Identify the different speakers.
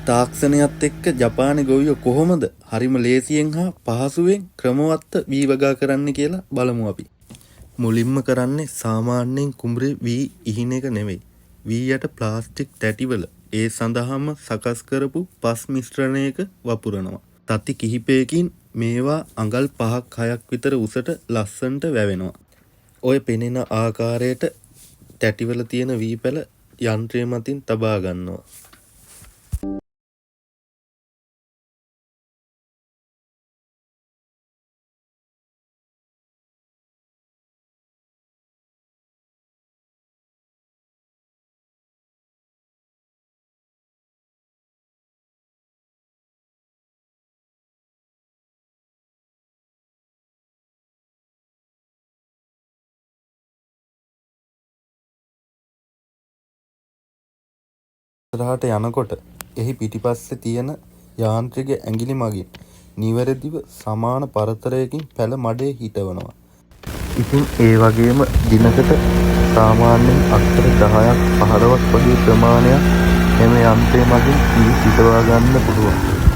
Speaker 1: තාක්ෂණයත් එක්ක ජපානයේ ගොවියෝ කොහොමද හරිම ලේසියෙන් හා පහසුවෙන් ක්‍රමවත්ව වී වගා කරන්න කියලා බලමු අපි. මුලින්ම කරන්නේ සාමාන්‍යයෙන් කුඹුරේ වී ඉහින එක නෙවෙයි. වී යට ප්ලාස්ටික් තැටිවල ඒ සඳහාම සකස් කරපු පස් මිශ්‍රණයක වපුරනවා. තති කිහිපයකින් මේවා අඟල් 5ක් 6ක් විතර උසට ලස්සනට වැවෙනවා. ඔය පෙනෙන ආකාරයට තැටිවල තියෙන වී පැල යන්ත්‍රය මතින් තබා ගන්නවා. ඉස්සරහට යනකොට එහි පිටිපස්සේ තියෙන යාන්ත්‍රික ඇඟිලි මගින් නිවැරදිව සමාන පරතරයකින් පැල මඩේ හිටවනවා. ඉතින් ඒ වගේම දිනකට සාමාන්‍යයෙන් අක්කර 10ක් 15ක් වගේ ප්‍රමාණයක් එම යන්ත්‍රය මගින් හිටවා ගන්න පුළුවන්.